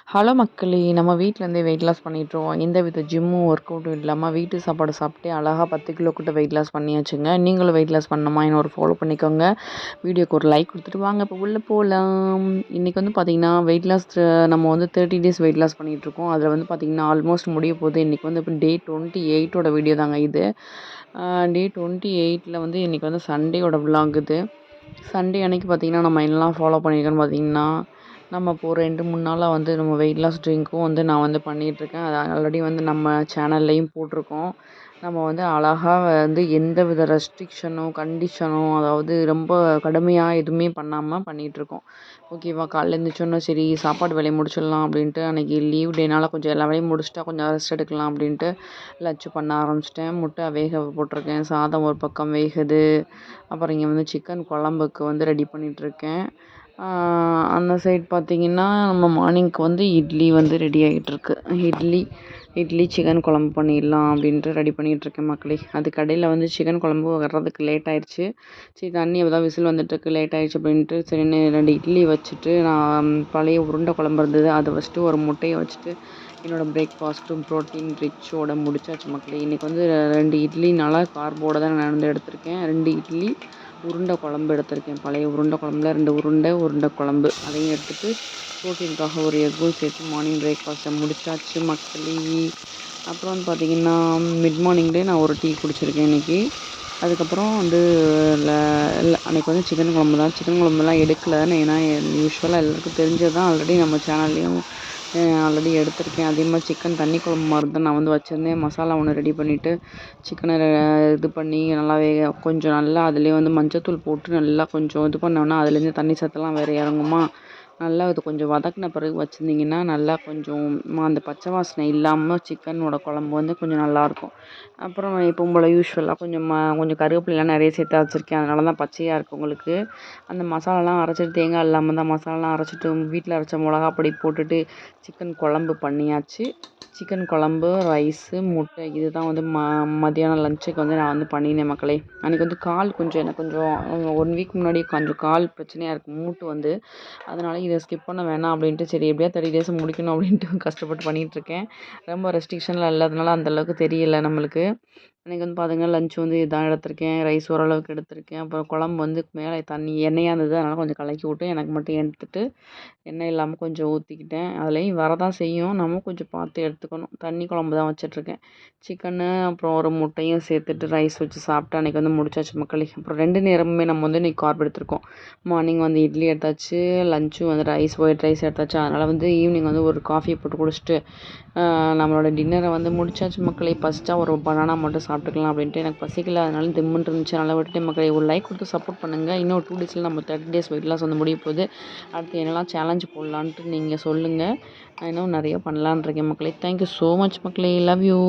Hello மக்களே! நம்ம வீட்லேருந்தே weight loss பண்ணிட்டுருக்கோம். எந்தவித ஜிம்மும், ஒர்க் அவுட்டும் இல்லாம வீட்டு சாப்பாடு சாப்பிட்டே அழகா 10 கிலோ கிட்ட வெயிட் லாஸ் பண்ணியாச்சுங்க. நீங்களும் வெயிட் லாஸ் பண்ணணுமா? என்ன ஒரு ஃபாலோ பண்ணிக்கோங்க. வீடியோக்கு ஒரு லைக் குடுத்துட்டு வாங்க இப்போ உள்ள போலாம். இன்னைக்கு வந்து பார்த்தீங்கன்னா, வெயிட் லாஸ் நம்ம வந்து 30 டேஸ் வெயிட் லாஸ் பண்ணிட்டுருக்கோம். அதில வந்து பார்த்தீங்கன்னா, ஆல்மோஸ்ட் முடிய போகுது. இன்னைக்கு வந்து இப்போ டே 28ஓட வீடியோ தாங்க இது. டே 28ல வந்து இன்னைக்கு வந்து சண்டேயோட விலாக் இது. சண்டே அன்னைக்கு பார்த்தீங்கன்னா, நம்ம என்னலாம் ஃபாலோ பண்ணியிருக்கோன்னு பார்த்தீங்கன்னா, நம்ம இப்போ ஒரு 2, 3 நாளா வந்து நம்ம வெயிட் லாஸ் ட்ரிங்க்கும் வந்து நான் வந்து பண்ணிகிட்ருக்கேன். அது ஆல்ரெடி வந்து நம்ம சேனல்லையும் போட்டிருக்கோம். நம்ம வந்து அழகா வந்து எந்தவித ரெஸ்ட்ரிக்ஷனோ, கண்டிஷனோ அதாவது ரொம்ப கடுமையா எதுவுமே பண்ணாம பண்ணிகிட்ருக்கோம். ஓகேவா? காலைல எந்திரிச்சோனே சரி சாப்பாடு வேலைய முடிச்சிடலாம் அப்படின்ட்டு அன்னைக்கு லீவ் டேனால கொஞ்சம் எல்லா வேலையும் முடிச்சுட்டா கொஞ்சம் ரெஸ்ட் எடுக்கலாம் அப்படின்ட்டு லன்ச் பண்ண ஆரம்பிச்சிட்டேன். முட்டை வேக போட்டிருக்கேன். சாதம் ஒரு பக்கம் வேகுது. அப்புறம் இங்கே வந்து சிக்கன் குழம்புக்கு வந்து ரெடி பண்ணிகிட்ருக்கேன். அந்த சைட் பார்த்தீங்கன்னா, நம்ம மார்னிங்க்கு வந்து இட்லி வந்து ரெடி ஆகிட்டுருக்கு. இட்லி சிக்கன் குழம்பு பண்ணிடலாம் அப்படின்ட்டு ரெடி பண்ணிகிட்ருக்கேன் மக்களே. அதுக்கு இடையில வந்து சிக்கன் குழம்பு வர்றதுக்கு லேட் ஆயிடுச்சு. சரி தண்ணி அப்போ தான் விசில் வந்துட்டுருக்கு லேட் ஆயிடுச்சு அப்படின்ட்டு சரின்னு 2 இட்லி வச்சுட்டு நான் பழைய உருண்டை குழம்பு இருந்தது அதை வச்சுட்டு ஒரு முட்டையை வச்சுட்டு என்னோடய பிரேக்ஃபாஸ்ட்டும் ப்ரோட்டீன் ரிச்சோட முடிச்சாச்சு மக்களே. இன்றைக்கி வந்து 2 இட்லினால கார்போட தான் நான் வந்து எடுத்திருக்கேன். 2 இட்லி உருண்டை குழம்பு எடுத்திருக்கேன். பழைய உருண்டை குழம்புல 2 உருண்டை குழம்பு அதையும் எடுத்துகிட்டு ப்ரோட்டீனுக்காக ஒரு எக்கும் சேர்த்து மார்னிங் பிரேக்ஃபாஸ்ட்டை முடிச்சாச்சு மக்களே. அப்புறம் வந்து பார்த்திங்கன்னா மிட் மார்னிங்லேயே நான் ஒரு டீ குடிச்சிருக்கேன் இன்றைக்கி. அதுக்கப்புறம் வந்து இல்லை அன்றைக்கி வந்து சிக்கன் குழம்பு தான். சிக்கன் குழம்புலாம் எடுக்கல. ஏன்னா யூஸ்வலாக எல்லாருக்கும் தெரிஞ்சது தான். ஆல்ரெடி நம்ம சேனல்லையும் ஆல்ரெடி எடுத்திருக்கேன். அதே மாதிரி சிக்கன் தண்ணி குழம்பு மாதிரி தான் நான் வந்து வச்சுருந்தேன். மசாலா ஒன்று ரெடி பண்ணிவிட்டு சிக்கனை இது பண்ணி நல்லா கொஞ்சம் நல்லா அதுலேயே வந்து மஞ்சத்தூள் போட்டு நல்லா கொஞ்சம் இது பண்ணோன்னா அதுலேருந்து தண்ணி சத்தெல்லாம் வேறு இறங்குமா. நல்லா இது கொஞ்சம் வதக்கின பிறகு வச்சுருந்திங்கன்னா நல்லா கொஞ்சம் அந்த பச்சை வாசனை இல்லாமல் சிக்கனோட குழம்பு வந்து கொஞ்சம் நல்லாயிருக்கும். அப்புறம் எப்பவும் போல் யூஸ்வலாக கொஞ்சம் கருவேப்பிலைலாம் நிறைய சேர்த்து வச்சுருக்கேன். அதனால தான் பச்சையாக இருக்குது உங்களுக்கு. அந்த மசாலாலாம் அரைச்சிட்டு தேங்காய் இல்லாமல் தான் மசாலாலாம் அரைச்சிட்டு வீட்டில் அரைச்ச மிளகா பொடி போட்டுட்டு சிக்கன் குழம்பு பண்ணியாச்சு. சிக்கன் குழம்பு, ரைஸு, முட்டை இது தான் வந்து மதியானம் லஞ்சுக்கு வந்து நான் வந்து பண்ணியிருந்தேன் மக்களே. அன்றைக்கி வந்து எனக்கு கொஞ்சம் 1 வீக் முன்னாடி கொஞ்சம் கால் பிரச்சனையாக இருக்குது மூட்டு வந்து. அதனால் இதை ஸ்கிப் பண்ண வேணாம் அப்படின்ட்டு சரி எப்படியா 30 டேஸ் முடிக்கணும் அப்படின்ட்டு கஷ்டப்பட்டு பண்ணிகிட்ருக்கேன். ரொம்ப ரெஸ்ட்ரிக்ஷன்லாம் இல்லாதனால அந்தளவுக்கு தெரியல நம்மளுக்கு. அன்றைக்கி வந்து பார்த்திங்கன்னா லஞ்ச் வந்து இதான் எடுத்திருக்கேன். ரைஸ் ஓரளவுக்கு எடுத்திருக்கேன். அப்புறம் குழம்பு வந்து மேலே எண்ணெயாக இருந்தது. அதனால் கொஞ்சம் கலக்கி விட்டு எனக்கு மட்டும் எடுத்துட்டு எண்ணெய் இல்லாமல் கொஞ்சம் ஊற்றிக்கிட்டேன். அதுலேயும் வரதான் செய்யும். நம்ம கொஞ்சம் பார்த்து எடுத்துக்கணும். தண்ணி குழம்பு தான் வச்சிட்ருக்கேன். சிக்கனு அப்புறம் ஒரு முட்டையும் சேர்த்துட்டு ரைஸ் வச்சு சாப்பிட்டு அன்றைக்கி வந்து முடிச்சாச்சு மக்களே. அப்புறம் 2 நேரமுமே நம்ம வந்து இன்றைக்கி கார்ப் எடுத்திருக்கோம். மார்னிங் வந்து இட்லி எடுத்தாச்சு. லஞ்சும் வந்து ஒயிட் ரைஸ் எடுத்தாச்சு. அதனால் வந்து ஈவினிங் வந்து ஒரு காஃபி போட்டு குடிச்சிட்டு நம்மளோட டின்னரை வந்து முடிச்சாச்சு மக்களே. பசிச்சா ஒரு பனானா மட்டும் சாப்பிட்டுக்கலாம் அப்படின்ட்டு எனக்கு பசிக்கல. அதனால திம்முன்னு இருந்துச்சு. நல்லா விட்டுட்டேன் மக்களே. ஒரு லைக் கொடுத்து சப்போர்ட் பண்ணுங்கள். இன்னும் 2 டேஸில் நம்ம 30 டேஸ் வெயிட் லாஸ் வந்து முடிய போகுது. அடுத்து என்னெல்லாம் சேலஞ்ச் போடலான்ட்டு நீங்கள் சொல்லுங்கள். நான் இன்னும் நிறைய பண்ணலான்னு இருக்கேன் மக்களே. தேங்க்யூ ஸோ மச் மக்களே. Love you.